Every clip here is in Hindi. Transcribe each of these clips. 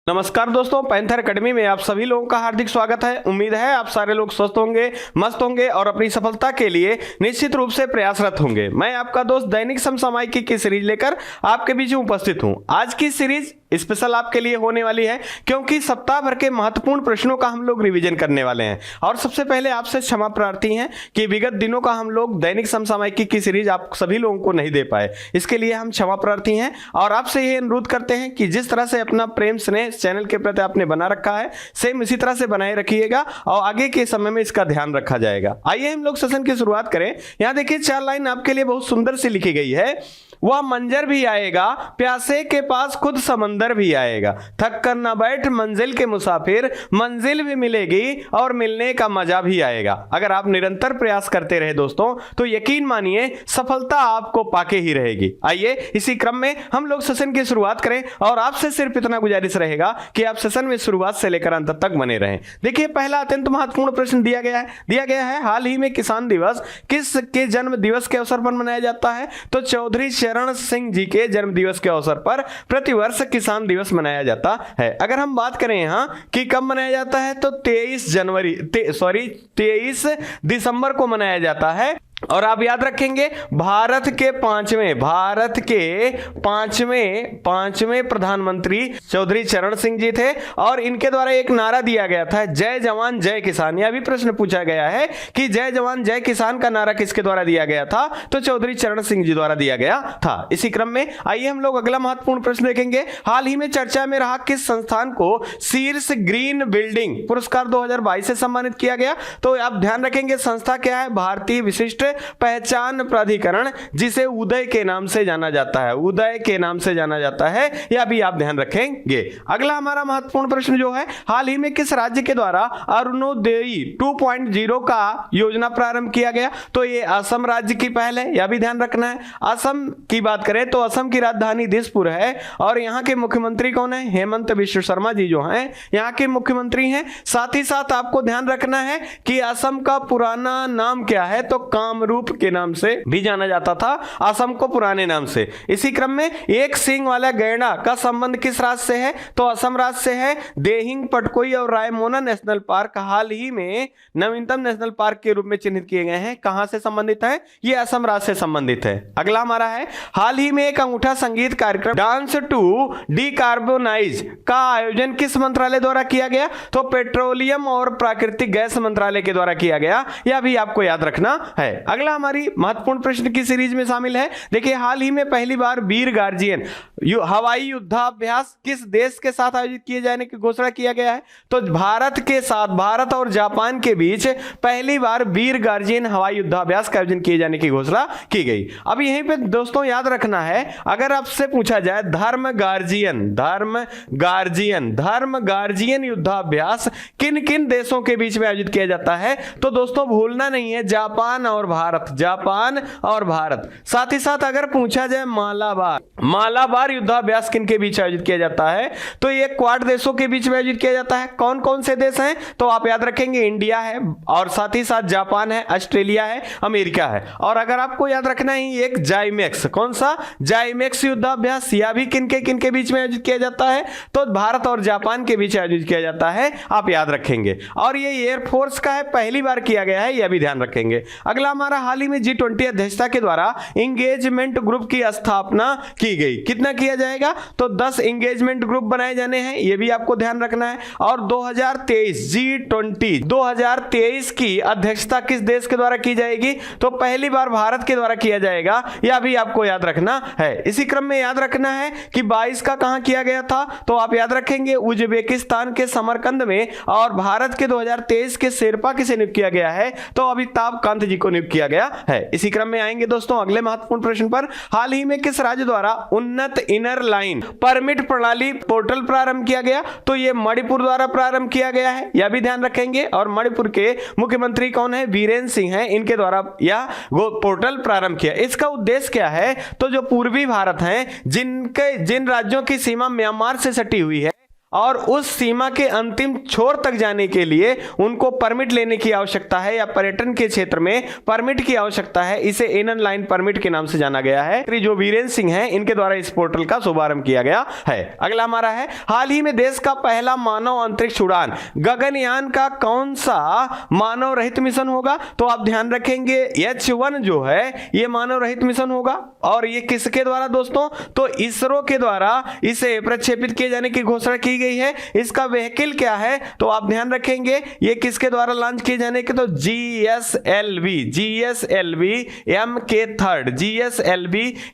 नमस्कार दोस्तों, पैंथर एकेडमी में आप सभी लोगों का हार्दिक स्वागत है। उम्मीद है आप सारे लोग स्वस्थ होंगे, मस्त होंगे और अपनी सफलता के लिए निश्चित रूप से प्रयासरत होंगे। मैं आपका दोस्त दैनिक समसामयिकी की सीरीज लेकर आपके बीच में उपस्थित हूं। आज की सीरीज स्पेशल आपके लिए होने वाली है क्योंकि सप्ताह भर के महत्वपूर्ण प्रश्नों का हम लोग रिवीजन करने वाले हैं। और सबसे पहले आपसे क्षमा प्रार्थी हैं कि विगत दिनों का हम लोग दैनिक समसामयिकी की सीरीज आप सभी लोगों को नहीं दे पाए, इसके लिए हम क्षमा प्रार्थी हैं। और आपसे ये अनुरोध करते हैं कि जिस तरह से अपना प्रेम स्नेह चैनल के प्रति आपने बना रखा है, सेम इसी तरह से बनाए रखिएगा और आगे के समय में इसका ध्यान रखा जाएगा। आइए हम लोग सेशन की शुरुआत करें। यहाँ देखिए 4 लाइन आपके लिए बहुत सुंदर सी लिखी गई है। वह मंजर भी आएगा, प्यासे के पास खुद समंदर भी आएगा, थक कर न बैठ मंजिल के मुसाफिर, मंजिल भी मिलेगी और मिलने का मजा भी आएगा। अगर आप निरंतर प्रयास करते रहे दोस्तों तो यकीन मानिए सफलता आपको पाके ही रहेगी। आइए इसी क्रम में हम लोग सेशन की शुरुआत करें और आपसे सिर्फ इतना गुजारिश रहेगा कि आप सेशन में शुरुआत से लेकर अंत तक बने रहें। देखिए पहला अत्यंत महत्वपूर्ण प्रश्न दिया गया है हाल ही में किसान दिवस किस के जन्म दिवस के अवसर पर मनाया जाता है? तो चौधरी चरण सिंह जी के जन्म दिवस के अवसर पर प्रतिवर्ष किसान दिवस मनाया जाता है। अगर हम बात करें यहाँ कि कब मनाया जाता है तो 23 दिसंबर को मनाया जाता है। और आप याद रखेंगे भारत के पांचवें प्रधानमंत्री चौधरी चरण सिंह जी थे और इनके द्वारा एक नारा दिया गया था, जय जवान जय किसान। यह भी प्रश्न पूछा गया है कि जय जवान जय किसान का नारा किसके द्वारा दिया गया था? तो चौधरी चरण सिंह जी द्वारा दिया गया था। इसी क्रम में आइए हम लोग अगला महत्वपूर्ण प्रश्न देखेंगे। हाल ही में चर्चा में रहा किस संस्थान को शीर्ष ग्रीन बिल्डिंग पुरस्कार 2022 से सम्मानित किया गया? तो आप ध्यान रखेंगे संस्था क्या है? भारतीय विशिष्ट पहचान प्राधिकरण, जिसे उदय के नाम से जाना जाता है। उदय के नाम से जाना जाता है, यह भी आप ध्यान रखेंगे। अगला हमारा महत्वपूर्ण प्रश्न जो है, हाल ही में किस राज्य के द्वारा अरुणोदय 2.0 का योजना प्रारंभ किया गया? तो ये असम राज्य की पहल है, यह भी ध्यान रखना है। असम की बात करें तो असम की राजधानी दिसपुर है और यहाँ के मुख्यमंत्री कौन है? हेमंत बिश्व शर्मा जी जो हैं यहाँ के मुख्यमंत्री हैं। साथ ही साथ आपको ध्यान रखना है कि असम का पुराना नाम क्या है? तो कामरूप के नाम से भी जाना जाता था असम को पुराने नाम से। इसी क्रम में एक सींग वाला गैंडा का संबंध किस राज्य से है? तो असम राज्य से है। देहिंग, पटकोई और रायमोना नेशनल पार्क हाल ही में नवीनतम नेशनल पार्क के रूप में चिन्हित किए गए हैं। कहां से संबंधित है? ये असम राज्य से संबंधित है। अगला हमारा है, हाल ही में एक अंगूठा संगीत कार्यक्रम डांस टू डीकार्बोनाइज का आयोजन किस मंत्रालय द्वारा किया गया? तो पेट्रोलियम और प्राकृतिक गैस मंत्रालय के द्वारा किया गया। यह भी आपको याद रखना है। अगला हमारी महत्वपूर्ण प्रश्न की सीरीज में शामिल है। देखिए हाल ही में पहली बार वीर गार्जियन हवाई युद्धाभ्यास किस देश के साथ आयोजित किए जाने की घोषणा किया गया है? तो भारत के साथ, भारत और जापान के बीच पहली बार वीर गार्जियन हवाई युद्धाभ्यास का आयोजन किए जाने की घोषणा की गई। अब यहीं पे दोस्तों याद रखना है, अगर आपसे पूछा जाए धर्म गार्जियन युद्धाभ्यास किन किन देशों के बीच में आयोजित किया जाता है? तो दोस्तों भूलना नहीं है जापान और भारत। साथ ही साथ अगर पूछा जाए मालाबार युद्धाभ्यास किन के बीच आयोजित किया जाता है? तो ये क्वाड देशों के बीच में आयोजित किया जाता है। कौन कौन से देश हैं? तो आप याद रखेंगे इंडिया है और साथ ही साथ जापान है, ऑस्ट्रेलिया है, अमेरिका है। और अगर आपको याद रखना है एक जाइमेक्स, कौन सा? जाइमेक्स युद्धाभ्यास, यह भी किन के बीच में आयोजित किया जाता है? तो भारत और जापान के बीच आयोजित किया जाता है, आप याद रखेंगे। और ये एयरफोर्स का है, पहली बार किया गया है, यह भी ध्यान रखेंगे। अगला हमारा, हाल ही में G20 अध्यक्षता के द्वारा एंगेजमेंट ग्रुप की स्थापना की गई। कितना किया जाएगा? तो 10 एंगेजमेंट ग्रुप बनाए जाने हैं, यह भी आपको ध्यान रखना है। और 2023 की अध्यक्षता किस देश के द्वारा की जाएगी? तो पहली बार भारत के द्वारा किया जाएगा, यह भी आपको याद रखना है। इसी क्रम में याद रखना है कि 22 का कहां किया गया था? तो आप याद रखेंगे उज्बेकिस्तान के समरकंद में। और भारत के 2023 के शेरपा किसे नियुक्त किया गया है? तो अमिताभ कांत जी को नियुक्त किया गया है। इसी क्रम में आएंगे दोस्तों अगले महत्वपूर्ण प्रश्न पर। हाल ही में किस राज्य द्वारा उन्नत इनर लाइन परमिट प्रणाली पोर्टल प्रारंभ किया गया? तो यह मणिपुर द्वारा प्रारंभ किया गया है, यह भी ध्यान रखेंगे। और मणिपुर के मुख्यमंत्री कौन है? वीरेंद्र सिंह हैं, इनके द्वारा यह पोर्टल प्रारंभ किया। इसका उद्देश्य क्या है? तो जो पूर्वी भारत है, जिन राज्यों की सीमा म्यांमार से सटी हुई है और उस सीमा के अंतिम छोर तक जाने के लिए उनको परमिट लेने की आवश्यकता है या पर्यटन के क्षेत्र में परमिट की आवश्यकता है। इसे इनर लाइन परमिट के नाम से जाना गया है। जो वीरेंद्र सिंह हैं, इनके द्वारा इस पोर्टल का शुभारंभ किया गया है। अगला हमारा है, हाल ही में देश का पहला मानव अंतरिक्ष उड़ान गगनयान का कौन सा मानव रहित मिशन होगा? तो आप ध्यान रखेंगे H1 जो है ये मानव रहित मिशन होगा। और ये किसके द्वारा दोस्तों? तो इसरो के द्वारा इसे प्रक्षेपित किए जाने की घोषणा की गई है। इसका व्हीकल क्या है? तो आप ध्यान रखेंगे ये किसके द्वारा लॉन्च किए जाने के? तो GSLV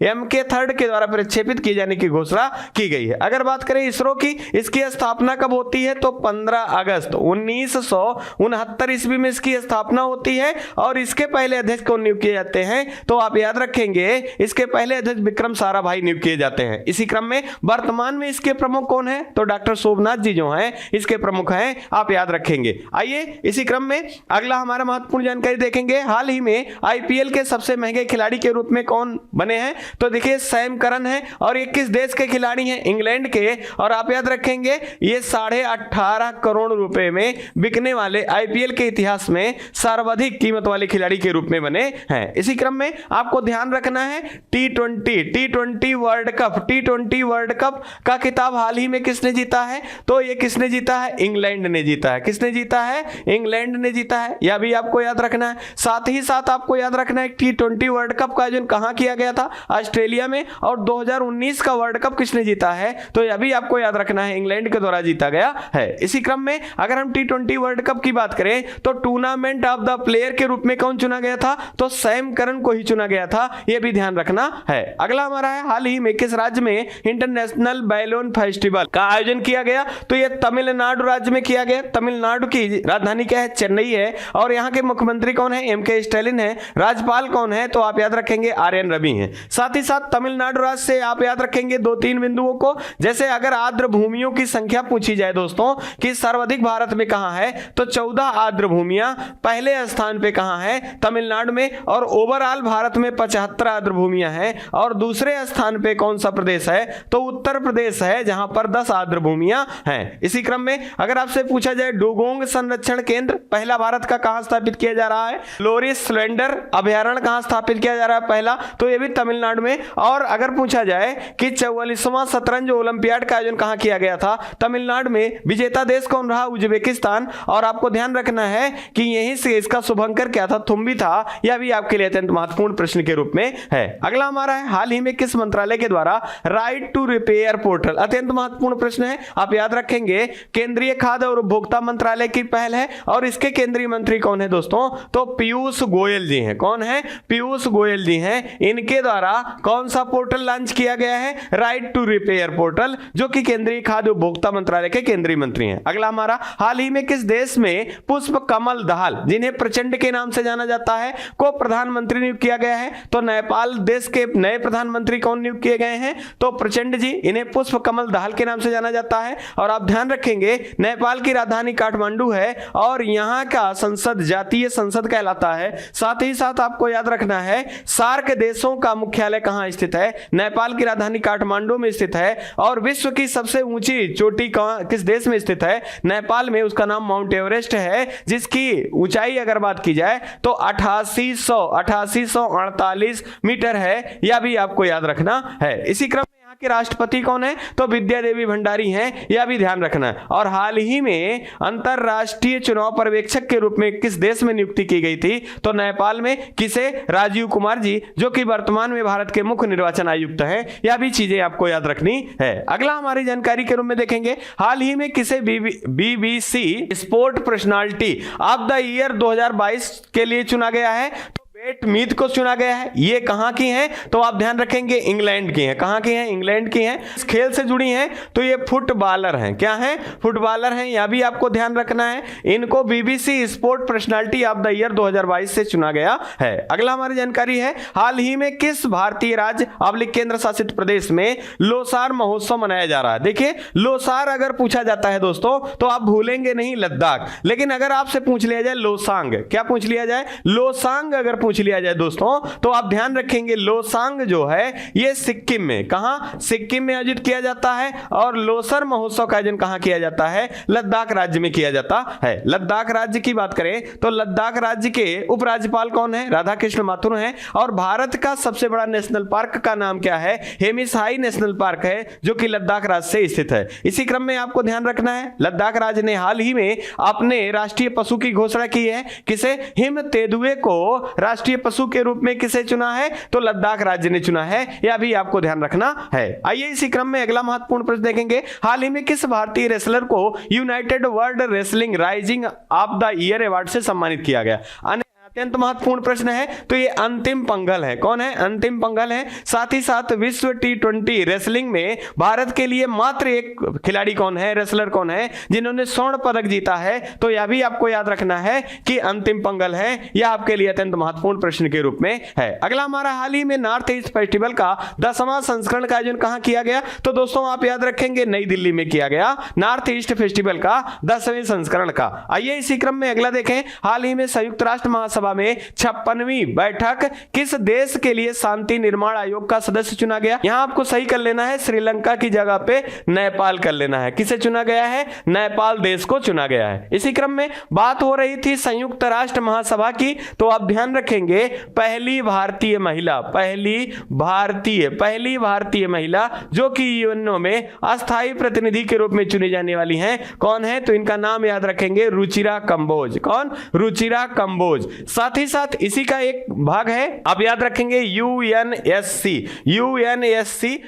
MK3 के द्वारा प्रक्षेपित किए जाने की घोषणा की गई है। अगर बात करें इसरो की, इसकी स्थापना कब होती है? तो 15 अगस्त 1969 ईस्वी में इसकी स्थापना होती है। और इसके पहले अध्यक्ष कौन नियुक्त किए जाते हैं? तो आप याद रखेंगे इसके पहले अध्यक्ष विक्रम साराभाई नियुक्त किए जाते हैं। इसी क्रम में वर्तमान में इसके प्रमुख कौन है? तो डॉक्टर शोभनाथ जी जो हैं इसके प्रमुख हैं, आप याद रखेंगे। आइए इसी क्रम में अगला हमारा महत्वपूर्ण जानकारी देखेंगे। हाल ही में IPL के सबसे महंगे खिलाड़ी के रूप में कौन बने हैं? तो देखिए सैम करन है। और ये किस देश के खिलाड़ी हैं? इंग्लैंड के। और आप याद रखेंगे ये 18.5 करोड़ रुपए में बिकने वाले IPL के इतिहास में सर्वाधिक कीमत वाले खिलाड़ी के रूप में बने हैं। इसी क्रम में आपको ध्यान रखना है T20 वर्ल्ड कप का खिताब हाल ही में किसने जीता है? तो ये किसने जीता है? इंग्लैंड ने जीता है। किसने जीता है? इंग्लैंड ने जीता है। यह भी आपको याद रखना है। साथ ही साथ आपको याद रखना है T20 वर्ल्ड कप का आयोजन कहां किया गया था? ऑस्ट्रेलिया में। और 2019 का वर्ल्ड कप किसने जीता है? तो यह भी आपको याद रखना है, इंग्लैंड के द्वारा जीता गया है। इसी क्रम में अगर हम T20 वर्ल्ड कप की बात करें तो टूर्नामेंट ऑफ द प्लेयर के रूप में कौन चुना गया था? तो सैम करन को ही चुना गया था। यह भी ध्यान रखना है। अगला हमारा है, हाल ही में किस राज्य में इंटरनेशनल बैलून फेस्टिवल का आयोजन किया गया? तो यह तमिलनाडु राज्य में किया गया। तमिलनाडु की राजधानी क्या है? चेन्नई है। और यहाँ के मुख्यमंत्री कौन है? MK स्टालिन है। राज्यपाल कौन है? तो आप याद रखेंगे RN रवि हैं। साथ ही साथ तमिलनाडु राज्य से आप याद रखेंगे 2-3 बिंदुओं को। जैसे अगर आर्द्र भूमियों की संख्या पूछी जाए दोस्तों कि सर्वाधिक भारत में कहां है, तो 14 आर्द्र भूमियां पहले स्थान पे कहां है? तमिलनाडु में। और ओवरऑल भारत में 75 आर्द्र भूमियां हैं। और दूसरे स्थान पे कौन सा प्रदेश है? तो उत्तर प्रदेश है, जहां पर 10 आर्द्र भूमियां हैं। इसी क्रम में अगर आपसे पूछा जाए डुगोंग संरक्षण केंद्र पहला भारत का कहां स्थापित किया जा रहा है? लोरिस सिलेंडर अभयारण्य कहां स्थापित किया जा रहा है पहला? तो यह भी तमिलनाडु में। और अगर पूछा जाए कि 44वां शतरंज ओलंपियाड का आयोजन कहां किया गया था? तमिलनाडु में। विजेता देश कौन रहा? उज्बेकिस्तान। और आपको ध्यान रखना है कि यहीं से इसका शुभंकर क्या था? थुम्बी था। यह भी आपके लिए अत्यंत महत्वपूर्ण प्रश्न के रूप में है। अगला हमारा है, हाल ही में किस मंत्रालय के द्वारा राइट टू रिपेयर पोर्टल, अत्यंत महत्वपूर्ण प्रश्न है, आप याद रखेंगे केंद्रीय खाद्य और उपभोक्ता मंत्रालय की पहल है। और इसके केंद्रीय मंत्री कौन है दोस्तों? तो पीयूष गोयल जी हैं। कौन है? पीयूष गोयल जी हैं। इनके द्वारा कौन सा पोर्टल लॉन्च किया गया है? राइट टू रिपेयर पोर्टल, जो कि केंद्रीय खाद्य उपभोक्ता मंत्रालय के केंद्रीय मंत्री हैं। अगला हमारा, हाल ही में किस देश में पुष्प कमल दहाल, जिन्हें प्रचंड के नाम से जाना जाता है, को प्रधानमंत्री नियुक्त किया गया है? तो नेपाल देश के नए प्रधानमंत्री कौन नियुक्त किए गए हैं? तो प्रचंड जी। इन्हें पुष्प कमल दहाल के नाम से जाना जाता है। और आप ध्यान रखेंगे नेपाल की राजधानी काठमांडू है। और यहां का संसद जातीय संसद कहलाता है। साथ ही साथ आपको याद रखना है सार्क देशों का मुख्यालय कहां स्थित है? नेपाल की राजधानी काठमांडू में स्थित है। और विश्व की सबसे ऊंची चोटी किस देश में स्थित है? नेपाल में। उसका नाम माउंट एवरेस्ट है, जिसकी ऊंचाई अगर बात की जाए तो 8848 मीटर है। यह भी आपको याद रखना है। इसी क्रम में यहाँ के राष्ट्रपति कौन है? तो विद्या देवी भंडारी हैं। यह भी ध्यान रखना है। और हाल ही में अंतरराष्ट्रीय चुनाव पर्यवेक्षक के रूप में किस देश में नियुक्ति की गई थी? तो नेपाल में। किसे? राजीव कुमार जी, जो कि वर्तमान में भारत के मुख्य निर्वाचन आयुक्त हैं। यह भी चीजें आपको याद रखनी है। अगला हमारी जानकारी के रूप में देखेंगे, हाल ही में किसे BBC sport personality of the year 2022 के लिए चुना गया है? पेट मीत को चुना गया है। ये कहां की हैं? तो आप ध्यान रखेंगे इंग्लैंड की हैं। कहां की हैं? इंग्लैंड की हैं। इस खेल से जुड़ी हैं तो ये फुटबॉलर हैं। क्या हैं? फुटबॉलर हैं। यह भी आपको ध्यान रखना है। इनको BBC sport personality of the year 2022 से चुना गया है। अगला हमारी जानकारी है, हाल ही में किस भारतीय राज्य अवलिक केंद्र शासित प्रदेश में लोसार महोत्सव मनाया जा रहा है? देखिए लोसार अगर पूछा जाता है दोस्तों तो आप भूलेंगे नहीं लद्दाख। लेकिन अगर आपसे पूछ लिया जाए लोसांग, क्या पूछ लिया जाए? लोसांग अगर पूछा पूछ लिया जाए दोस्तों तो आप ध्यान रखेंगे लोसांग जो है ये सिक्किम में, कहां, सिक्किम में आयोजित किया जाता है। और लोसर महोत्सव का आयोजन कहां किया जाता है, लद्दाख राज्य में किया जाता है। लद्दाख राज्य की बात करें तो लद्दाख राज्य के उपराज्यपाल कौन है, राधा कृष्ण माथुर हैं। और भारत का सबसे बड़ा नेशनल पार्क का नाम क्या है, हेमिसहाई नेशनल पार्क है, जो कि लद्दाख राज्य से स्थित है। इसी क्रम में आपको ध्यान रखना है लद्दाख राज्य ने हाल ही में अपने राष्ट्रीय पशु की घोषणा की है। किसे, हिम तेंदुए को राष्ट्रीय पशु के रूप में किसे चुना है, तो लद्दाख राज्य ने चुना है। यह भी आपको ध्यान रखना है। आइए इसी क्रम में अगला महत्वपूर्ण प्रश्न देखेंगे। हाल ही में किस भारतीय रेसलर को United world wrestling rising of the year award से सम्मानित किया गया। अत्यंत महत्वपूर्ण प्रश्न है। तो ये अंतिम पंघल है। कौन है, अंतिम पंघल है। साथ ही साथ विश्व T20 रेसलिंग में भारत के लिए मात्र एक खिलाड़ी कौन है, रेसलर कौन है, जिन्होंने स्वर्ण पदक जीता है। तो यह भी आपको याद रखना है कि अंतिम पंघल है। यह आपके लिए अत्यंत महत्वपूर्ण प्रश्न के रूप में है। अगला हमारा हाल ही में नॉर्थ ईस्ट फेस्टिवल का 10वां संस्करण का आयोजन कहां किया गया, तो दोस्तों आप याद रखेंगे नई दिल्ली में किया गया नॉर्थ ईस्ट फेस्टिवल का 10वें संस्करण का। आइए इसी क्रम में अगला देखें। हाल ही में संयुक्त राष्ट्र महासभा में 56वीं बैठक किस देश के लिए शांति निर्माण आयोग का सदस्य चुना गया। यहां आपको सही कर लेना है, श्रीलंका की जगह पे नेपाल कर लेना है। किसे चुना गया है, नेपाल देश को चुना गया है। इसी क्रम में बात हो रही थी संयुक्त राष्ट्र महासभा की, तो आप ध्यान रखेंगे पहली भारतीय महिला जो कि यूएनओ में अस्थायी प्रतिनिधि के रूप में चुनी जाने वाली हैं, कौन है, तो इनका नाम याद रखेंगे रुचिरा कंबोज। कौन, रुचिरा कंबोज। साथ ही साथ इसी का एक भाग है, आप याद रखेंगे यूएनएससी।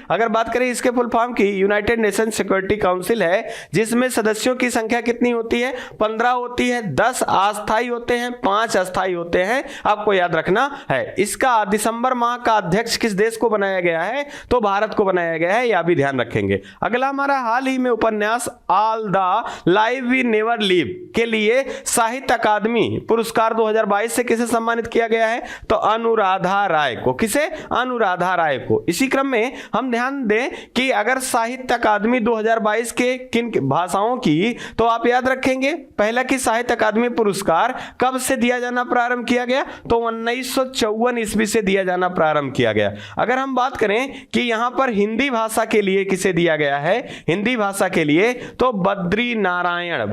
अगर बात करें इसके फुल फॉर्म की, यूनाइटेड नेशन सिक्योरिटी काउंसिल है, जिसमें सदस्यों की संख्या कितनी होती है, 15 होती है। 10 अस्थायी होते हैं, 5 अस्थायी होते हैं, आपको याद रखना है। इसका दिसंबर माह का अध्यक्ष किस देश को बनाया गया है, तो भारत को बनाया गया है, यह भी ध्यान रखेंगे। अगला हमारा हाल ही में उपन्यास all the life we never live के लिए साहित्य अकादमी पुरस्कार 2022 से किसे सम्मानित किया गया है, तो अनुराधा राय को। किसे, अनुराधा राय को। इसी क्रम में हम ध्यान दें कि अगर साहित्य अकादमी 2022 के किन भाषाओं की, तो आप याद रखेंगे पहला कि साहित्य अकादमी पुरस्कार कब से दिया जाना प्रारंभ किया गया, तो 1954 ईस्वी से दिया जाना प्रारंभ किया गया। अगर हम बात करें कि यहां पर हिंदी भाषा के लिए किसे दिया गया है, हिंदी भाषा के लिए तो बद्री नारायण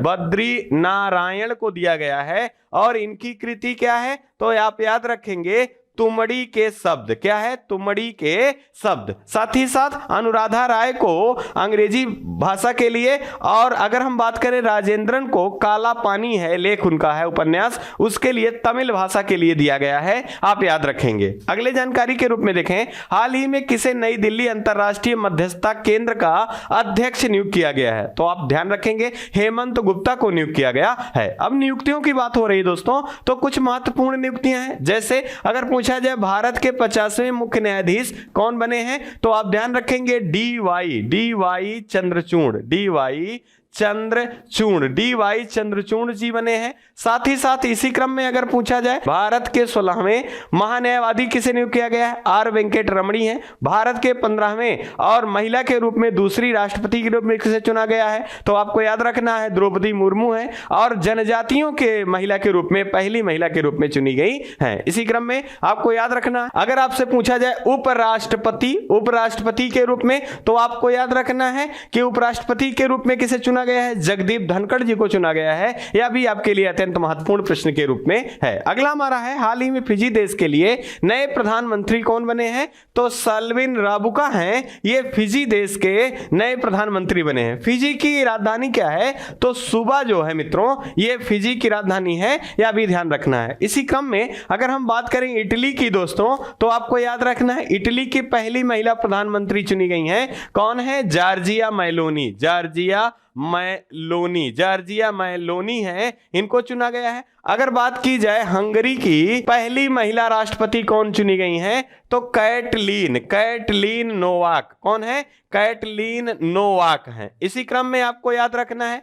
को दिया गया है। और इनकी कृति क्या है, तो आप याद रखेंगे तुमड़ी के शब्द। क्या है, तुमड़ी के शब्द। साथ ही साथ अनुराधा राय को अंग्रेजी भाषा के लिए, और अगर हम बात करें राजेंद्रन को काला पानी है लेख उनका है उपन्यास, उसके लिए तमिल भाषा के लिए दिया गया है, आप याद रखेंगे। अगले जानकारी के रूप में देखें, हाल ही में किसे नई दिल्ली अंतरराष्ट्रीय मध्यस्थता केंद्र का अध्यक्ष नियुक्त किया गया है, तो आप ध्यान रखेंगे हेमंत गुप्ता को नियुक्त किया गया है। अब नियुक्तियों की बात हो रही है दोस्तों, तो कुछ महत्वपूर्ण नियुक्तियां हैं। जैसे अगर पूछा जाए भारत के 50वें मुख्य न्यायाधीश कौन बने हैं, तो आप ध्यान रखेंगे डीवाई चंद्रचूड़ जी बने हैं। साथ ही साथ इसी क्रम में अगर पूछा जाए भारत के 16वें महान्यायवादी किसे नियुक्त किया गया है, आर वेंकट रमणी हैं। भारत के 15वें और महिला के रूप में दूसरी राष्ट्रपति के रूप में किसे चुना गया है, तो आपको याद रखना है द्रौपदी मुर्मू है। और जनजातियों के महिला के रूप में पहली महिला के रूप में चुनी गई है। इसी क्रम में आपको याद रखना, अगर आपसे पूछा जाए उपराष्ट्रपति के रूप में, तो आपको याद रखना है कि उपराष्ट्रपति के रूप में किसे चुना गया है, जगदीप धनखड़ जी को चुना गया है। यह भी आपके लिए अत्यंत महत्वपूर्ण प्रश्न के रूप में है। अगला हमारा है, हाल ही में फिजी देश के लिए नए प्रधानमंत्री कौन बने हैं, तो साल्विन राबुका हैं, ये फिजी देश के नए प्रधानमंत्री बने हैं। फिजी की राजधानी क्या है, तो सुबा जो है मित्रों, ये फिजी की राजधानी है, यह भी ध्यान रखना है। इसी क्रम में अगर हम बात करें इटली की दोस्तों, तो आपको याद रखना है इटली की पहली महिला प्रधानमंत्री चुनी गई हैं, कौन है, जॉर्जिया मेलोनी है, इनको चुना गया है। अगर बात की जाए हंगरी की पहली महिला राष्ट्रपति कौन चुनी गई हैं, तो कैटलीन नोवाक। कौन है, कैटलीन नोवाक है। इसी क्रम में आपको याद रखना है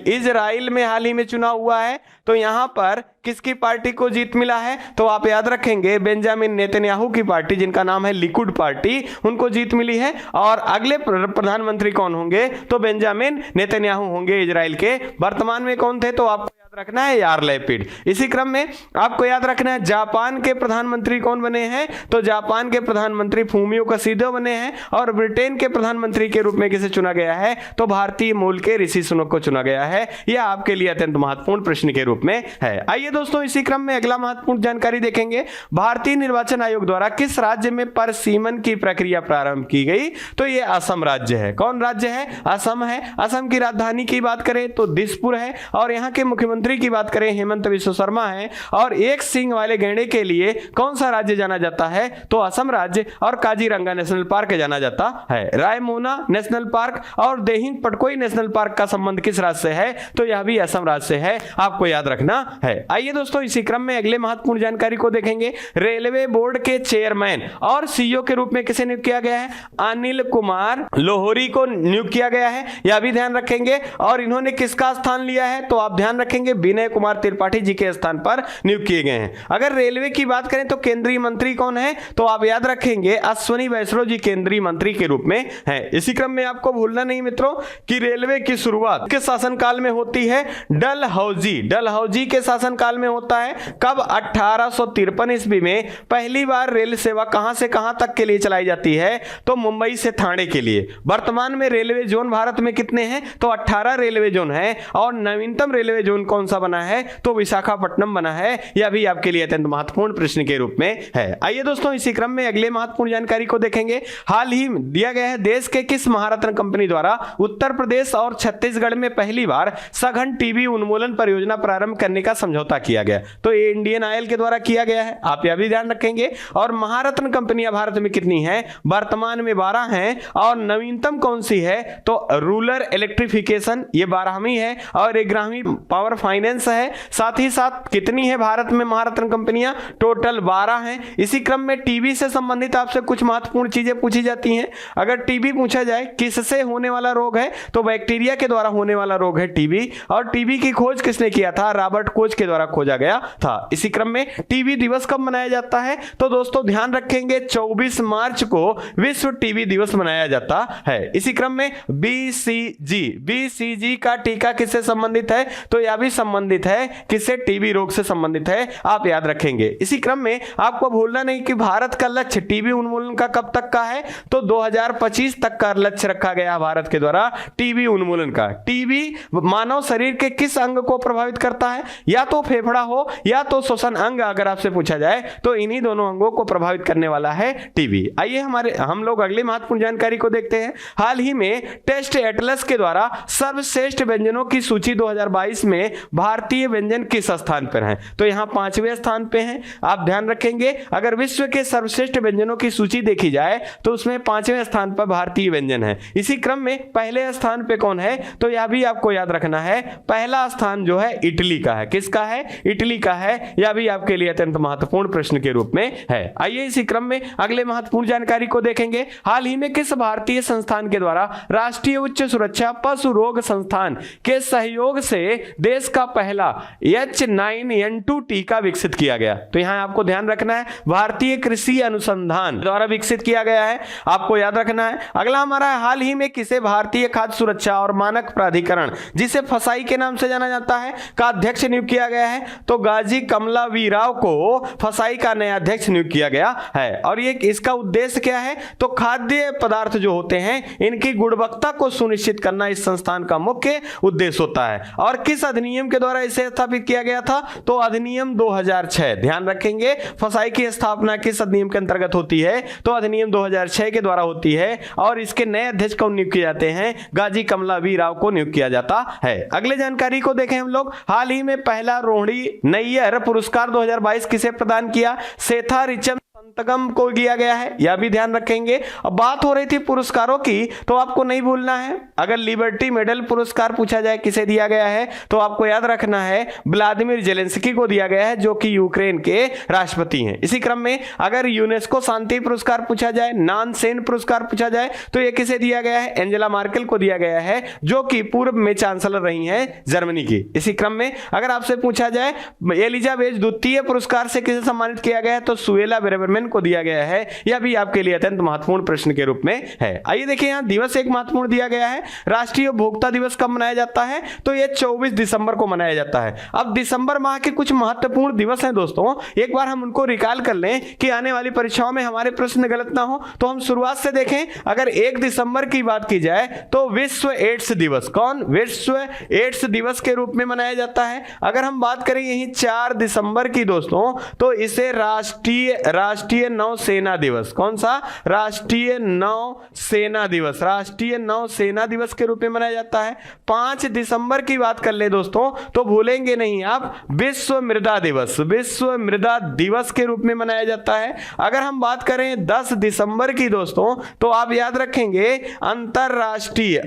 इजराइल में हाल ही में चुनाव हुआ है, तो यहां पर किसकी पार्टी को जीत मिला है, तो आप याद रखेंगे बेंजामिन नेतन्याहू की पार्टी, जिनका नाम है लिकुड पार्टी, उनको जीत मिली है। और अगले प्रधानमंत्री कौन होंगे, तो बेंजामिन नेतन्याहू होंगे इजराइल के। वर्तमान में कौन थे, तो आपको याद रखना है यार लैपिड। इसी क्रम में आपको याद रखना है जापान के प्रधानमंत्री कौन बने हैं, तो जापान के प्रधानमंत्री फूमियो कसीदो बने हैं। और ब्रिटेन के प्रधानमंत्री के रूप में किसे चुना गया है, तो भारतीय मूल के ऋषि सुनक को चुना गया है। यह आपके लिए अत्यंत महत्वपूर्ण प्रश्न के रूप में है। आइए दोस्तों इसी क्रम में अगला महत्वपूर्ण जानकारी देखेंगे। भारतीय निर्वाचन आयोग द्वारा किस राज्य में परसीमन की प्रक्रिया प्रारंभ की गई, तो यह असम राज्य है। कौन राज्य है, असम है। असम की राजधानी की बात करें तो दिसपुर है, और यहाँ के मुख्यमंत्री की बात करें हेमंत बिस्व शर्मा है। और एक सींग वाले गैंडे के लिए कौन सा राज्य जाना जाता है, तो असम राज्य। और काजीरंगा नेशनल पार्क जाना जाता है। रायमोना नेशनल पार्क और देहिंग पटकोई नेशनल पार्क का संबंध किस राज्य से है, तो यह भी असम राज्य से है, आपको याद रखना है। आइए दोस्तों इसी क्रम में अगले महत्वपूर्ण जानकारी को देखेंगे। रेलवे बोर्ड के चेयरमैन और सीईओ के रूप में किसे नियुक्त किया गया है, अनिल कुमार लोहरी को नियुक्त किया गया है, यह भी ध्यान रखेंगे। और इन्होंने किसका स्थान लिया है, तो आप ध्यान रखेंगे विनय कुमार त्रिपाठी जी के स्थान पर नियुक्त किए गए हैं। अगर रेलवे की बात करें तो केंद्रीय मंत्री कौन है, तो आप याद रखेंगे अश्विनी वैष्णव जी केंद्रीय मंत्री के रूप में है। इसी क्रम में आपको भूलना नहीं मित्रों कि रेलवे की शुरुआत के शासनकाल में होती है डलहौजी के शासनकाल में होता है। कब, 1853 ईस्वी में पहली बार रेल सेवा कहां से कहां तक के लिए चलाई जाती है, तो मुंबई से ठाणे के लिए। वर्तमान में रेलवे जोन भारत में कितने हैं, तो 18 रेलवे जोन है। और नवीनतम रेलवे जोन कौन सा बना है, तो विशाखापट्टनम बना है। यह भी आपके लिए अत्यंत महत्वपूर्ण प्रश्न के रूप में है। आइए दोस्तों इसी क्रम में अगले महत्वपूर्ण जानकारी को देखेंगे। हाल ही में दिया गया है देश के किस महारत्न कंपनी द्वारा उत्तर प्रदेश और छत्तीसगढ़ में पहली बार सघन टीबी उन्मूलन परियोजना प्रारंभ करने का समझौता किया गया, तो ये इंडियन ऑयल के द्वारा किया गया है, आप यह भी ध्यान रखेंगे। और महारत्न कंपनियां भारत में कितनी हैं, वर्तमान में 12 हैं। और नवीनतम कौन सी है, तो रूरल इलेक्ट्रिफिकेशन, ये 12वीं है। और 11वीं पावर फाइनेंस है। साथ ही साथ कितनी है भारत में महारत्न कंपनियां, टोटल 12 हैं। इसी क्रम में टीबी से संबंधित आपसे कुछ महत्वपूर्ण चीजें पूछी जाती हैं। अगर टीबी पूछा जाए किससे होने वाला रोग है, तो बैक्टीरिया के द्वारा होने वाला रोग है टीबी। और टीबी की खोज किसने किया था, रॉबर्ट कोच के द्वारा खोजा गया था। इसी क्रम में टीबी दिवस कब मनाया जाता है, तो दोस्तों ध्यान रखेंगे 24 मार्च को विश्व टीबी दिवस मनाया जाता है। इसी क्रम में बीसीजी का टीका किससे संबंधित है, तो यह भी संबंधित है किससे, टीबी रोग से संबंधित है, आप याद रखेंगे। इसी क्रम में आपको भूलना नहीं कि भारत का लक्ष्य टीबी उन्मूलन का कब तक का है, तो 2025 तक का लक्ष्य रखा गया भारत के द्वारा टीबी उन्मूलन का। टीबी मानव शरीर के किस अंग को प्रभावित करता है, या तो फेफड़ा हो या तो श्वसन अंग, अगर आपसे पूछा जाए तो इन्हीं दोनों अंगों को प्रभावित करने वाला है टीबी। आइए हम लोग अगली महत्वपूर्ण जानकारी को देखते हैं। हाल ही में टेस्ट एटलस के द्वारा सर्वश्रेष्ठ व्यंजनों की सूची 2022 में भारतीय व्यंजन किस स्थान पर हैं, तो यहां 5वें स्थान पे हैं, आप ध्यान रखेंगे। अगर विश्व के सर्वश्रेष्ठ व्यंजनों की सूची देखी जाए तो उसमें 5वें स्थान पर भारतीय व्यंजन है। इसी क्रम में पहले स्थान पे कौन है, तो यह भी आपको याद रखना है, पहला स्थान जो है इटली का है। किसका है, इटली का है। यह भी आपके लिए अत्यंत महत्वपूर्ण प्रश्न के रूप में है। आइए इसी क्रम में अगले महत्वपूर्ण जानकारी को देखेंगे। हाल ही में किस भारतीय संस्थान के द्वारा राष्ट्रीय उच्च सुरक्षा पशु रोग संस्थान के सहयोग से देश का पहला H9N2 टीका विकसित किया गया, तो यहां आपको ध्यान रखना है भारतीय कृषि अनुसंधान द्वारा विकसित किया गया है, आपको याद रखना है। अगला हमारा है, हाल ही में किसे भारतीय खाद्य सुरक्षा और मानक प्राधिकरण, जिसे फसाई के नाम से जाना जाता है, का अध्यक्ष नियुक्त किया गया है, तो गाजी कमलावी राव को फसाई का नया अध्यक्ष नियुक्त किया गया है। और ये इसका उद्देश्य क्या है, तो खाद्य पदार्थ जो होते हैं इनकी गुणवत्ता को सुनिश्चित करना इस संस्थान का मुख्य उद्देश्य होता है। और किस अधिनियम के द्वारा इसे स्थापित किया गया था, तो अधिनियम 2006, ध्यान रखेंगे फसाई की स्थापना किस अधिनियम के अंतर्गत होती है, तो अधिनियम 2006 के द्वारा होती है। और इसके नए अध्यक्ष को नियुक्त किए जाते हैं, गाजी कमलावी राव को नियुक्त किया जाता है। अगले जानकारी को देखें हम लोग। हाल ही में पहला रोहिणी नैयर पुरस्कार 2022 किसे प्रदान किया, सेथा रिचम संतगम को दिया गया है, यह भी ध्यान रखेंगे। अब बात हो रही थी पुरस्कारों की, तो आपको नहीं भूलना है, अगर लिबर्टी मेडल पुरस्कार पूछा जाए किसे दिया गया है, तो आपको याद रखना है व्लादिमीर जेलेंस्की को दिया गया है, जो कि यूक्रेन के राष्ट्रपति हैं। इसी क्रम में अगर यूनेस्को शांति पुरस्कार पूछा जाए, नानसेन पुरस्कार पूछा जाए, तो यह किसे दिया गया है, एंजेला मार्केल को दिया गया है, जो कि पूर्व में चांसलर रही हैं जर्मनी की। इसी क्रम में अगर आपसे पूछा जाए एलिजाबेथ द्वितीय पुरस्कार से किसे सम्मानित किया गया है, तो सुएला चेयरमैन को दिया गया है? यह भी आपके लिए अत्यंत महत्वपूर्ण प्रश्न के रूप में है। आइए देखिए, यहाँ दिवस एक महत्वपूर्ण दिया गया है। राष्ट्रीय उपभोक्ता दिवस कब मनाया जाता है? तो यह 24 दिसंबर को मनाया जाता है। अब दिसंबर माह के कुछ महत्वपूर्ण दिवस हैं दोस्तों, एक बार हम उनको रिकॉल कर लें कि आने वाली परीक्षाओं में हमारे प्रश्न गलत ना हो। तो हम शुरुआत से देखें, अगर 1 दिसंबर की बात की जाए तो विश्व एड्स दिवस, कौन? विश्व एड्स दिवस के रूप में मनाया जाता है। अगर हम बात करें यही 4 दिसंबर की दोस्तों, तो इसे राष्ट्रीय नौसेना दिवस, कौन सा? राष्ट्रीय नौसेना दिवस, राष्ट्रीय नौसेना दिवस के रूप में मनाया जाता है। 5 दिसंबर की बात कर ले दोस्तों, तो भूलेंगे नहीं आप, विश्व मृदा दिवस, विश्व मृदा दिवस के रूप में मनाया जाता है। अगर हम बात करें 10 दिसंबर की दोस्तों, तो आप याद रखेंगे अंतरराष्ट्रीय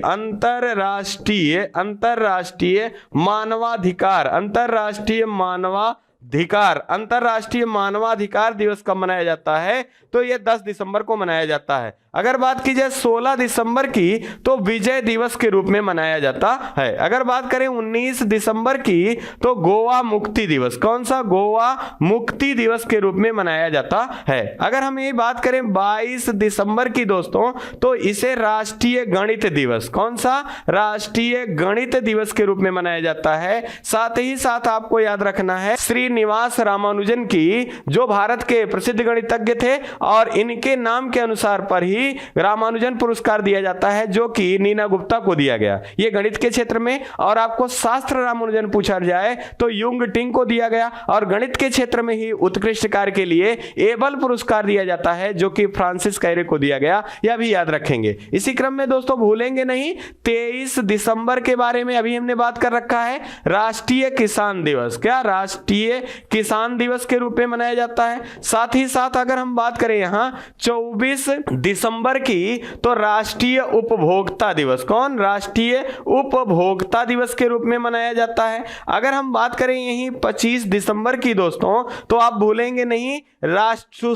मानवाधिकार, अंतरराष्ट्रीय मानवाधिकार दिवस कब मनाया जाता है? तो यह 10 दिसंबर को मनाया जाता है। अगर बात की जाए 16 दिसंबर की, तो विजय दिवस के रूप में मनाया जाता है। अगर बात करें 19 दिसंबर की, तो गोवा मुक्ति दिवस, कौन सा? गोवा मुक्ति दिवस के रूप में मनाया जाता है। अगर हम ये बात करें 22 दिसंबर की दोस्तों, तो इसे राष्ट्रीय गणित दिवस, कौन सा? राष्ट्रीय गणित दिवस के रूप में मनाया जाता है। साथ ही साथ आपको याद रखना है श्रीनिवास रामानुजन की, जो भारत के प्रसिद्ध गणितज्ञ थे, और इनके नाम के अनुसार पर ही रामानुजन पुरस्कार दिया जाता है, जो कि नीना गुप्ता को दिया गया। ये गणित के क्षेत्र में, और आपको शास्त्र रामानुजन पूछा जाए तो युंग टिंग को दिया गया, और गणित के क्षेत्र में ही उत्कृष्ट कार्य के लिए एबल पुरस्कार दिया जाता है, जो कि फ्रांसिस कैरे को दिया गया। यह भी याद रखेंगे। इसी क्रम में दोस्तों भूलेंगे नहीं, 23 दिसंबर के बारे में अभी हमने बात कर रखा है, राष्ट्रीय किसान दिवस, क्या? राष्ट्रीय किसान दिवस के रूप में मनाया जाता है। साथ ही साथ अगर हम बात करें यहां 24 दिसंबर की, तो राष्ट्रीय उपभोक्ता दिवस, कौन? राष्ट्रीय उपभोक्ता दिवस के रूप में मनाया जाता है। अगर हम बात करें यही 25 दिसंबर की दोस्तों, तो आप भूलेंगे नहीं, राष्ट्र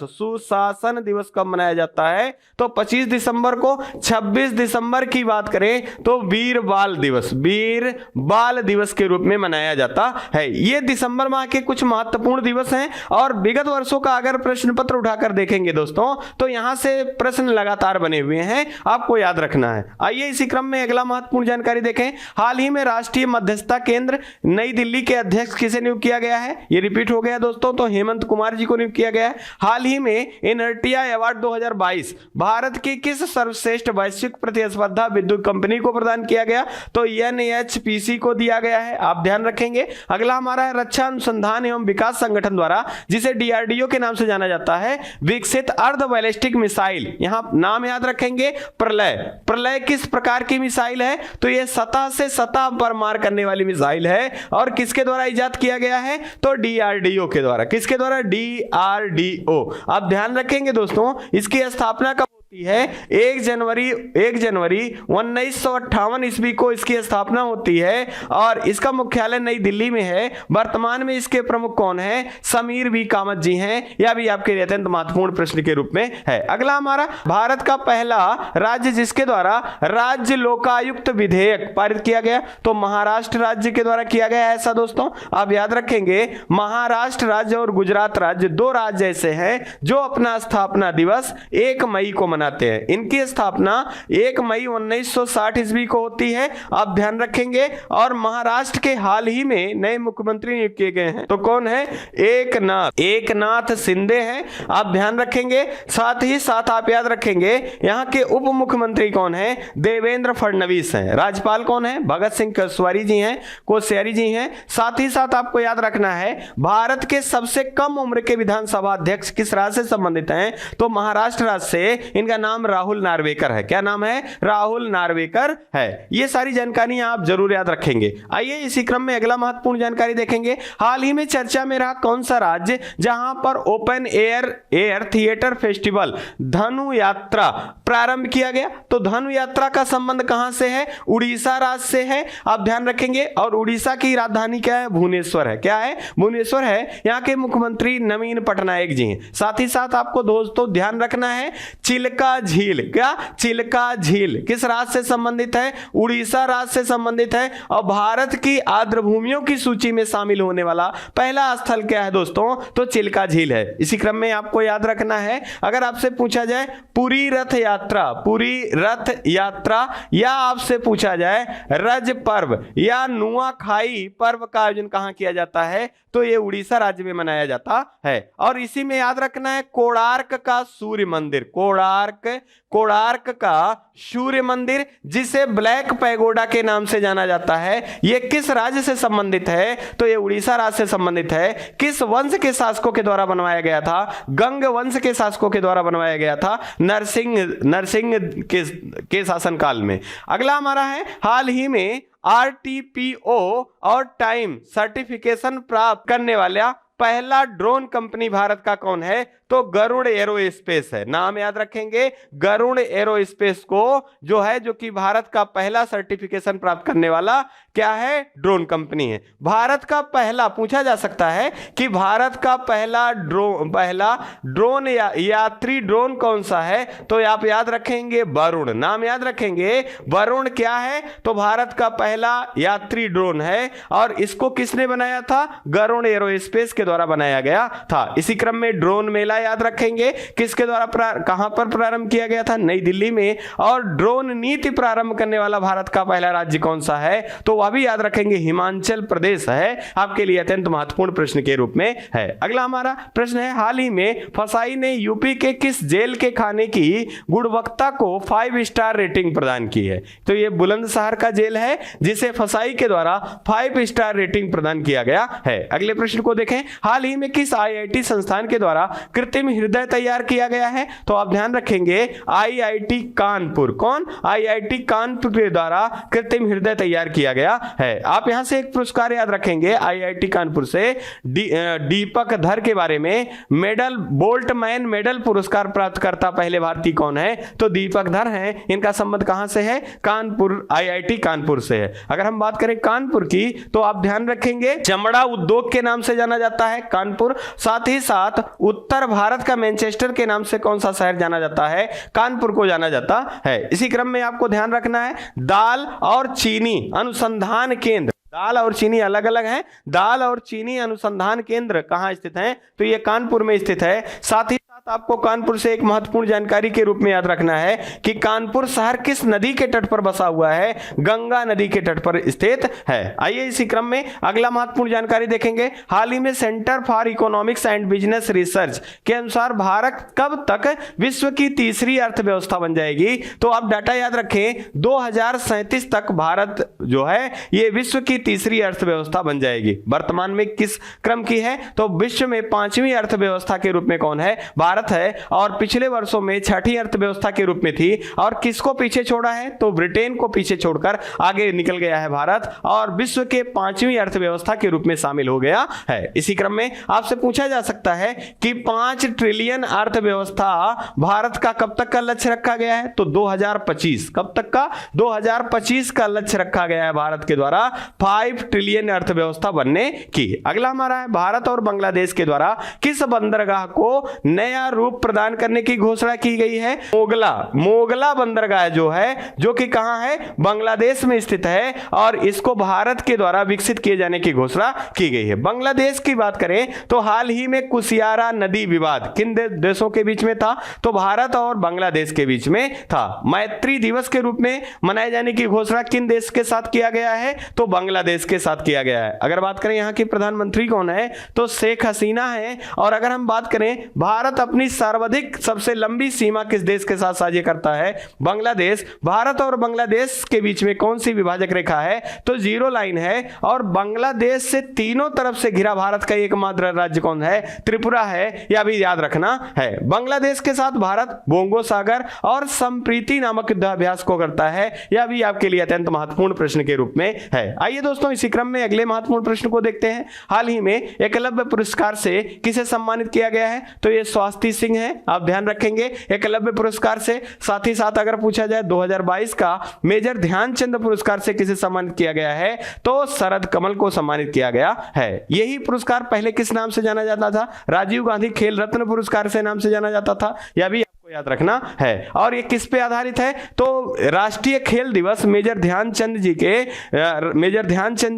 सुशासन दिवस कब मनाया जाता है? तो 25 दिसंबर को। 26 दिसंबर की बात करें तो वीर बाल दिवस के रूप में मनाया जाता है। ये दिसंबर माह के कुछ महत्वपूर्ण दिवस हैं, और विगत वर्षों का अगर प्रश्न पत्र उठाकर देखेंगे दोस्तों, तो यहां से प्रश्न लगातार बने हुए हैं, आपको याद रखना है। आइए इसी क्रम में अगला महत्वपूर्ण जानकारी देखें। हाल ही में राष्ट्रीय मध्यस्थता केंद्र नई दिल्ली के अध्यक्ष किसे नियुक्त किया गया है? ये रिपीट हो गया दोस्तों, तो हेमंत कुमार जी को नियुक्त किया गया है। हाल ही में इनर्टिया अवार्ड 2022 भारत की किस सर्वश्रेष्ठ वैश्विक प्रतिस्पर्धा विद्युत कंपनी को प्रदान किया गया? तो NHPC को दिया गया है, आप ध्यान रखेंगे। अगला हमारा है रक्षा अनुसंधान एवं विकास संगठन द्वारा, जिसे DRDO के नाम से जाना जाता है, विकसित अर्ध बैलिस्टिक मिसाइल, यहां नाम याद रखेंगे, प्रलय किस प्रकार की मिसाइल है? तो यह सतह से सतह पर मार करने वाली मिसाइल है, और किसके द्वारा इजाद किया गया है? तो DRDO के द्वारा। किसके द्वारा? DRDO। आप ध्यान रखेंगे दोस्तों, इसकी स्थापना कब होती है? 1 जनवरी 1958 ईस्वी को इसकी स्थापना होती है, और इसका मुख्यालय नई दिल्ली में है। वर्तमान में इसके प्रमुख कौन है? समीर V कामत जी हैं। यह भी आपके लिए अत्यंत महत्वपूर्ण प्रश्न के रूप में है। अगला हमारा, भारत का पहला राज्य जिसके द्वारा राज्य लोकायुक्त विधेयक पारित किया गया, तो महाराष्ट्र राज्य के द्वारा किया गया है। ऐसा दोस्तों आप याद रखेंगे, महाराष्ट्र राज्य और गुजरात राज्य 2 राज्य ऐसे हैं जो अपना स्थापना दिवस 1 मई को मनाते हैं। इनकी स्थापना 1 मई 1960 ईस्वी को होती है, आप ध्यान रखेंगे। और महाराष्ट्र के हाल ही में नए मुख्यमंत्री नियुक्त किए गए हैं, तो कौन है? एकनाथ शिंदे हैं, आप ध्यान रखेंगे। साथ ही साथ आप याद रखेंगे, यहाँ के उप मुख्यमंत्री कौन है? देवेंद्र फडणवीस हैं। राज्यपाल कौन है? भगत सिंह कोश्यारी जी हैं। साथ ही साथ आपको याद रखना है, भारत के सबसे कम उम्र के विधानसभा अध्यक्ष किस राज्य से संबंधित हैं? तो महाराष्ट्र राज्य से। इनका नाम राहुल नार्वेकर है। क्या नाम है? राहुल नार्वेकर है। ये सारी जानकारी आप जरूर याद रखेंगे। आइए इसी क्रम में अगला महत्वपूर्ण जानकारी देखेंगे। हाल ही में चर्चा में रहा कौन सा राज्य जहां पर ओपन एयर थिएटर फेस्टिवल धनु यात्रा प्रारंभ किया गया? तो धनु यात्रा का संबंध कहां से है? उड़ीसा राज्य से है, आप ध्यान रखेंगे। और उड़ीसा की राजधानी क्या है? भुवनेश्वर है। क्या है? भुवनेश्वर है। यहाँ के मुख्यमंत्री नवीन पटनायक जी हैं। साथ ही साथ आपको दोस्तों ध्यान रखना है, चिल्का चिल्का झील, क्या चिल्का झील किस राज्य से संबंधित है? उड़ीसा राज्य से संबंधित है। और भारत की आर्द्रभूमियों की सूची में शामिल होने वाला पहला स्थल क्या है दोस्तों? तो चिल्का झील है। इसी क्रम में आपको याद रखना है, अगर आपसे पूछा जाए पुरी रथ यात्रा, पुरी रथ यात्रा, या आपसे पूछा जाए रज पर्व या नुआखाई पर्व का आयोजन कहां किया जाता है? तो ये उड़ीसा राज्य में मनाया जाता है। और इसी में याद रखना है कोणार्क का सूर्य मंदिर, कोणार्क का सूर्य मंदिर जिसे ब्लैक पैगोडा के नाम से जाना जाता है, यह किस राज्य से संबंधित है? तो यह उड़ीसा राज्य से संबंधित है। किस वंश के शासकों के द्वारा बनवाया गया था? गंग वंश के शासकों के द्वारा बनवाया गया था नरसिंह के शासनकाल में। अगला हमारा है, हाल ही में RTPO और टाइम सर्टिफिकेशन प्राप्त करने वाला पहला ड्रोन कंपनी भारत का कौन है? तो गरुड़ एरोस्पेस है। नाम याद रखेंगे, गरुड़ एरोस्पेस को जो है, जो कि भारत का पहला सर्टिफिकेशन प्राप्त करने वाला क्या है? ड्रोन कंपनी है। भारत का पहला, पूछा जा सकता है कि भारत का पहला ड्रोन यात्री ड्रोन कौन सा है? तो आप याद रखेंगे वरुण, नाम याद रखेंगे वरुण क्या है? तो भारत का पहला यात्री ड्रोन है। और इसको किसने बनाया था? गरुड़ एरोस्पेस के द्वारा बनाया गया था। इसी क्रम में ड्रोन मेला याद रखेंगे, किसके द्वारा कहां पर प्रारंभ किया गया था? नई दिल्ली में। और ड्रोन नीति प्रारंभ करने वाला भारत का पहला राज्य कौन सा है? तो वह भी याद रखेंगे, हिमाचल प्रदेश है। आपके लिए अत्यंत महत्वपूर्ण प्रश्न के रूप में है। अगला हमारा प्रश्न है, हाल ही में फसाई ने यूपी के किस जेल के खाने की गुणवत्ता को 5 स्टार रेटिंग प्रदान की है? तो यह बुलंदशहर का जेल है जिसे फसाई के द्वारा 5 स्टार रेटिंग प्रदान किया गया है। अगले प्रश्न को देखें, हाल ही में किस IIT संस्थान के द्वारा कृत्रिम हृदय तैयार किया गया है? तो आप ध्यान रखेंगे IIT कानपुर। कौन? IIT कानपुर के द्वारा कृत्रिम हृदय तैयार किया गया है। आप यहां से एक पुरस्कार याद रखेंगे IIT कानपुर से, दीपक धर के बारे में, मेडल बोल्टमैन मेडल पुरस्कार प्राप्त करता पहले भारतीय कौन है? तो दीपक धर हैं। इनका संबंध कहां से है? कानपुर, IIT कानपुर से है। अगर हम बात करें कानपुर की, तो आप ध्यान रखेंगे चमड़ा उद्योग के नाम से जाना जाता है कानपुर। साथ ही साथ उत्तर भारत का मैनचेस्टर के नाम से कौन सा शहर जाना जाता है? कानपुर को जाना जाता है। इसी क्रम में आपको ध्यान रखना है, दाल और चीनी अनुसंधान केंद्र, दाल और चीनी अलग अलग हैं। दाल और चीनी अनुसंधान केंद्र कहां स्थित है? तो यह कानपुर में स्थित है। साथ ही साथ आपको कानपुर से एक महत्वपूर्ण जानकारी के रूप में याद रखना है कि कानपुर शहर किस नदी के तट पर बसा हुआ है? गंगा नदी के तट पर स्थित है। आइए इसी क्रम में अगला महत्वपूर्ण जानकारी देखेंगे। हाल ही में centre for economics and business research के अनुसार भारत कब तक विश्व की तीसरी अर्थव्यवस्था बन जाएगी? तो आप डाटा याद रखें, 2037 तक भारत जो है ये विश्व की तीसरी अर्थव्यवस्था बन जाएगी। वर्तमान में किस क्रम की है? तो विश्व में 5वीं अर्थव्यवस्था के रूप में कौन है? भारत है। और पिछले वर्षों में 6ठी अर्थव्यवस्था के रूप में थी। और किसको पीछे छोड़ा है? तो ब्रिटेन को पीछे छोड़कर आगे निकल गया है भारत और विश्व के 5वीं अर्थव्यवस्था के रूप में शामिल हो गया है। इसी क्रम में आपसे पूछा जा सकता है कि 5 ट्रिलियन अर्थव्यवस्था भारत का कब तक का लक्ष्य रखा गया है? तो 2025। कब तक का? 2025 का लक्ष्य रखा गया है भारत के द्वारा 5 ट्रिलियन अर्थव्यवस्था बनने की। अगला हमारा है, भारत और बांग्लादेश के द्वारा किस बंदरगाह को नया रूप प्रदान करने की घोषणा की गई है? मोगला बंदरगाह जो है, जो कि कहां है? बांग्लादेश में स्थित है। और इसको भारत के द्वारा विकसित किए जाने की घोषणा की गई है। बांग्लादेश की बात करें तो हाल ही में कुशियारा नदी विवाद किन देशों के बीच में था? तो भारत और बांग्लादेश के बीच में था। मैत्री दिवस के रूप में मनाए जाने की घोषणा किन देश के साथ किया गया है? तो बांग्लादेश के साथ किया गया है। अगर बात करें यहां की प्रधानमंत्री कौन है? तो शेख हसीना है। और अगर हम बात करें भारत अपनी सर्वाधिक सबसे लंबी सीमा किस देश के साथ साझा करता है? बांग्लादेश। भारत और बांग्लादेश के बीच में कौन सी विभाजक रेखा है? तो जीरो लाइन है। और बांग्लादेश से तीनों तरफ से घिरा भारत का एकमात्र राज्य कौन है? त्रिपुरा है। यह भी याद रखना है। बांग्लादेश के साथ भारत बोंगो सागर और संप्रीति नामक युद्धाभ्यास को करता है। यह भी आपके लिए अत्यंत महत्वपूर्ण प्रश्न के रूप में है। आइए दोस्तों इसी क्रम में अगले महत्वपूर्ण प्रश्न को देखते हैं। हाल ही में एकलव्य पुरस्कार से किसे सम्मानित किया गया है? तो ये स्वाति सिंह है। आप ध्यान रखेंगे एकलव्य पुरस्कार से। साथ ही साथ अगर पूछा जाए 2022 का मेजर ध्यानचंद पुरस्कार से किसे सम्मानित किया गया है? तो शरद कमल को सम्मानित किया गया है। यही पुरस्कार पहले किस नाम से जाना जाता था? राजीव गांधी खेल रत्न पुरस्कार से नाम से जाना जाता था। यह भी याद रखना है। और ये किस पे आधारित है? तो राष्ट्रीय खेल दिवस मेजर ध्यानचंद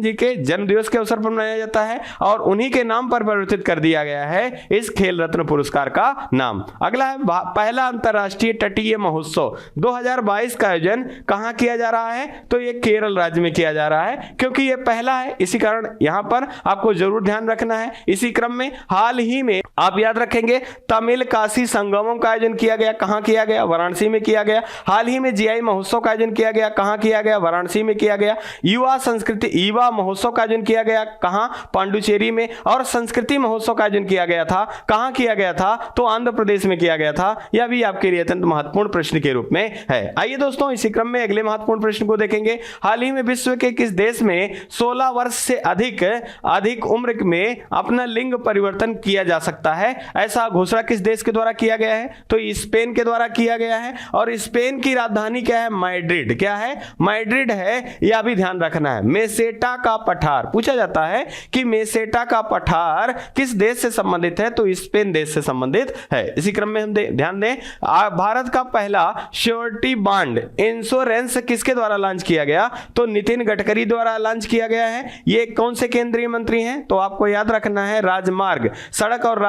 जी के जन्म दिवस के अवसर पर मनाया जाता है और उन्हीं के नाम पर परिवर्तित कर दिया गया है इस खेल रत्न पुरस्कार का नाम। अगला है पहला अंतरराष्ट्रीय तटीय महोत्सव 2022 का आयोजन कहां किया जा रहा है? तो ये केरल राज्य में किया जा रहा है, क्योंकि ये पहला है, इसी कारण यहां पर आपको जरूर ध्यान रखना है। इसी क्रम में हाल ही में आप याद रखेंगे तमिल काशी संगमम का आयोजन किया गया। कहां किया गया? वाराणसी में किया गया। हाल ही में जीआई महोत्सव का आयोजन किया गया। कहां किया गया? वाराणसी में किया गया। युवा महोत्सव का आयोजन किया गया। कहां? पांडुचेरी में। और संस्कृति महोत्सव का आयोजन किया गया था। कहां किया गया था? तो आंध्र प्रदेश में किया गया था। यह भी आपके लिए अत्यंत महत्वपूर्ण प्रश्न के रूप में है। आइए दोस्तों, इसी क्रम में अगले महत्वपूर्ण प्रश्न को देखेंगे। हाल ही में विश्व के किस देश में 16 वर्ष से अधिक उम्र में अपना लिंग परिवर्तन किया जा सकता है? ऐसा घोषणा किस देश के द्वारा किया गया है? तो स्पेन के द्वारा किया गया है। और स्पेन की राजधानी क्या है? मैड्रिड। क्या है? मैड्रिड है। यह भी ध्यान रखना है। मेसेटा का पठार पूछा जाता है कि मेसेटा का पठार किस देश से संबंधित है? तो स्पेन देश से संबंधित है। इसी क्रम में हम ध्यान दें, भारत का पहला श्योरिटी बॉन्ड इंश्योरेंस किसके द्वारा लॉन्च किया गया? तो नितिन गडकरी द्वारा लॉन्च किया गया है। ये कौन से केंद्रीय मंत्री हैं? तो आपको याद रखना है राजमार्ग, सड़क और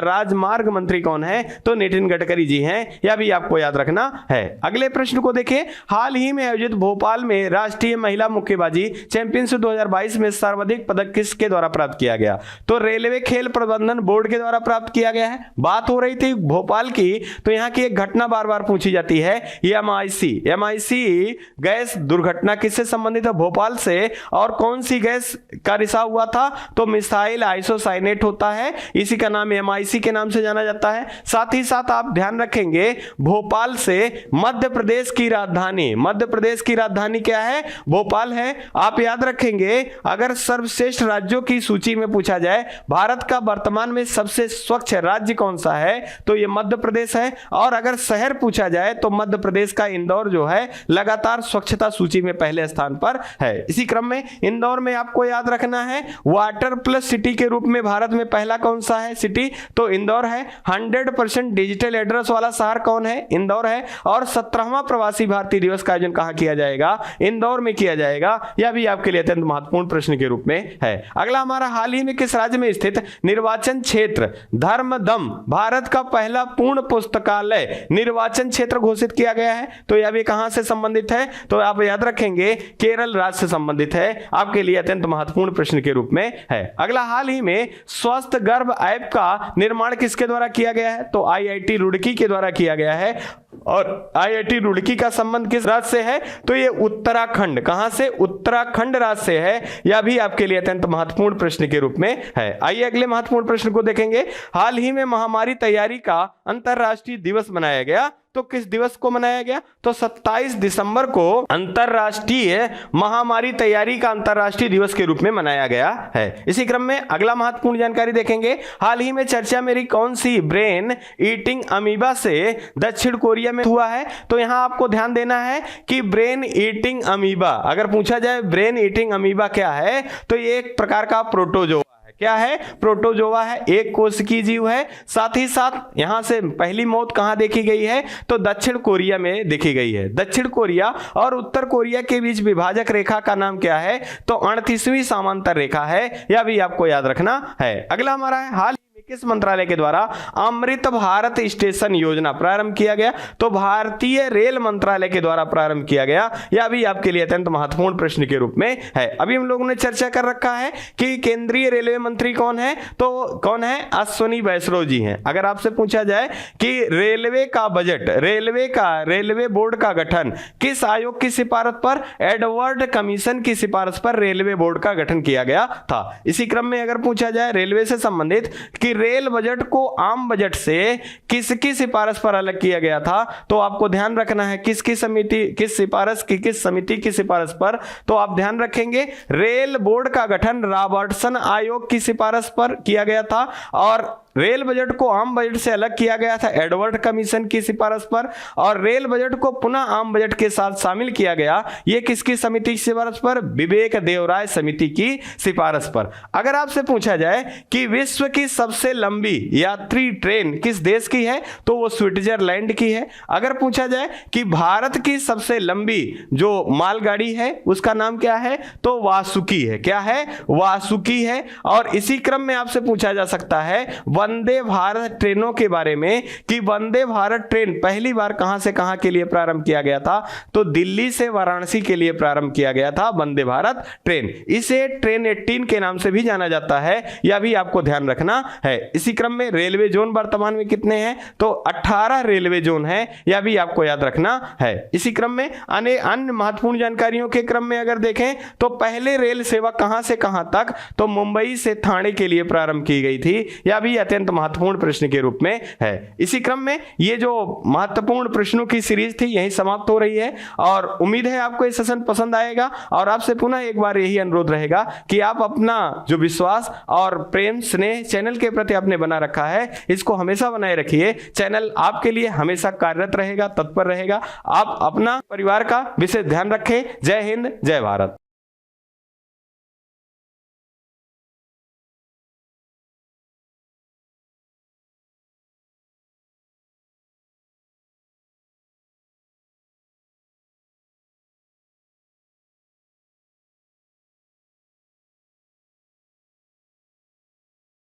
राजमार्ग मंत्री कौन है? तो नितिन गडकरी जी हैं। यह भी आपको याद रखना है। अगले प्रश्न को देखिए। हाल ही में आयोजित भोपाल में राष्ट्रीय महिला मुक्केबाजी चैंपियनशिप 2022 में सर्वाधिक पदक किसके द्वारा प्राप्त किया गया? तो रेलवे खेल प्रबंधन बोर्ड के द्वारा प्राप्त किया गया है। बात हो रही थी भोपाल की, तो यहां की एक घटना बार बार पूछी जाती है, एमआईसी गैस दुर्घटना किससे संबंधित है? भोपाल से। और कौन सी गैस का रिसाव हुआ था? तो मिसाइल आइसोसाइनेट होता है, इसी का नाम एमआईसी के नाम से जाना जाता है। साथ ही साथ आप ध्यान रखेंगे भोपाल से मध्य प्रदेश की राजधानी क्या है? भोपाल है। आप याद रखेंगे अगर सर्वश्रेष्ठ राज्यों की सूची में पूछा जाए भारत का वर्तमान में सबसे स्वच्छ राज्य कौन सा है? तो ये मध्य प्रदेश है। और अगर शहर पूछा जाए तो मध्य प्रदेश का इंदौर जो है लगातार स्वच्छता सूची में पहले स्थान पर है। इसी क्रम में इंदौर में आपको याद रखना है वाटर प्लस सिटी के रूप में भारत में पहला कौन सा है सिटी? तो इंदौर है। 100% डिजिटल एड्रेस वाला शहर कौन है? इंदौर है। और 17वां प्रवासी भारतीय दिवस का आयोजन कहां किया जाएगा? इंदौर में किया जाएगा। यह भी आपके लिए अत्यंत महत्वपूर्ण प्रश्न के रूप में है। अगला हमारा हाल ही में किस राज्य में स्थित निर्वाचन क्षेत्र धर्मदम भारत का पहला पूर्ण पुस्तकालय निर्वाचन क्षेत्र घोषित किया गया है? तो यह भी कहां से संबंधित है? तो आप याद रखेंगे केरल राज्य से संबंधित है। आपके लिए अत्यंत महत्वपूर्ण प्रश्न के रूप में है। अगला हाल ही में स्वस्थ गर्भ ऐप का निर्माण किसके द्वारा किया गया है? तो आईआईटी रुड़की के द्वारा किया गया है। और आईआईटी रुड़की का संबंध किस राज्य से है? तो ये उत्तराखंड। कहां से? उत्तराखंड राज्य से है। यह भी आपके लिए अत्यंत महत्वपूर्ण प्रश्न के रूप में है। आइए अगले महत्वपूर्ण प्रश्न को देखेंगे। हाल ही में महामारी तैयारी का अंतरराष्ट्रीय दिवस मनाया गया। तो किस दिवस को मनाया गया? तो 27 दिसंबर को अंतरराष्ट्रीय महामारी तैयारी का अंतरराष्ट्रीय दिवस के रूप में मनाया गया है। इसी क्रम में अगला महत्वपूर्ण जानकारी देखेंगे। हाल ही में चर्चा में रही कौन सी ब्रेन ईटिंग अमीबा से दक्षिण कोरिया में हुआ है? तो यहां आपको ध्यान देना है कि ब्रेन ईटिंग अमीबा, अगर पूछा जाए ब्रेन ईटिंग अमीबा क्या है, तो ये एक प्रकार का प्रोटोजोआ है। क्या है? प्रोटोजोआ है, एक कोशिकीय जीव है। साथ ही साथ यहां से पहली मौत कहां देखी गई है? तो दक्षिण कोरिया में देखी गई है। दक्षिण कोरिया और उत्तर कोरिया के बीच विभाजक रेखा का नाम क्या है? तो 38वीं समांतर रेखा है। यह भी आपको याद रखना है। अगला हमारा है हाल किस मंत्रालय के द्वारा अमृत भारत स्टेशन योजना प्रारंभ किया गया? तो भारतीय रेल मंत्रालय के द्वारा प्रारंभ किया गया। यह भी आपके लिए अत्यंत महत्वपूर्ण प्रश्न के रूप में है। अभी हम लोगों ने चर्चा कर रखा है कि केंद्रीय रेलवे मंत्री कौन है? तो कौन है? अश्विनी वैष्णव जी हैं। अगर आपसे पूछा जाए कि रेलवे का बजट, रेलवे बोर्ड का गठन किस आयोग की सिफारिश पर? एडवर्ड कमीशन की सिफारिश पर रेलवे बोर्ड का गठन किया गया था। इसी क्रम में अगर पूछा जाए रेलवे से संबंधित कि रेल बजट को आम बजट से किसकी सिफारिश पर अलग किया गया था? तो आपको ध्यान रखना है किस समिति की सिफारिश पर? तो आप ध्यान रखेंगे रेल बोर्ड का गठन रॉबर्टसन आयोग की सिफारिश पर किया गया था। और रेल बजट को आम बजट से अलग किया गया था एडवर्ड कमीशन की सिफारिश पर, और रेल बजट को पुनः आम बजट के साथ शामिल किया गया, ये किसकी समिति की सिफारिश पर? विवेक देवराय समिति की सिफारिश पर। अगर आपसे पूछा जाए कि विश्व की सबसे लंबी यात्री ट्रेन किस देश की है, तो वो स्विट्जरलैंड की है। अगर पूछा जाए कि भारत की सबसे लंबी जो मालगाड़ी है उसका नाम क्या है, तो वासुकी है। क्या है? वासुकी है। और इसी क्रम में आपसे पूछा जा सकता है वंदे भारत ट्रेनों के बारे में कि वंदे भारत ट्रेन पहली बार कहां से कहां के लिए प्रारंभ किया गया था, तो दिल्ली से वाराणसी के लिए प्रारंभ किया गया था वंदे भारत ट्रेन। इसे ट्रेन 18 के नाम से भी जाना जाता है, यह भी आपको ध्यान रखना है। इसी क्रम में रेलवे जोन वर्तमान में कितने हैं, तो 18 रेलवे जोन है, यह भी आपको याद रखना है। इसी क्रम में अन्य महत्वपूर्ण जानकारियों के क्रम में अगर देखें तो पहले रेल सेवा कहां से कहां तक, तो मुंबई से ठाणे के लिए प्रारंभ की गई थी, यह भी अत्यंत महत्वपूर्ण प्रश्न के रूप में है। इसी क्रम में ये जो महत्वपूर्ण प्रश्नों की सीरीज थी यही समाप्त हो रही है, और उम्मीद है आपको ये सेशन पसंद आएगा। और आपसे पुनः एक बार यही अनुरोध रहेगा कि आप अपना जो विश्वास और प्रेम स्नेह चैनल के प्रति आपने बना रखा है, इसको हमेशा बनाए रखिए। चैनल आपके लिए हमेशा कार्यरत रहेगा, तत्पर रहेगा। आप अपना परिवार का विशेष ध्यान रखें। जय हिंद, जय भारत।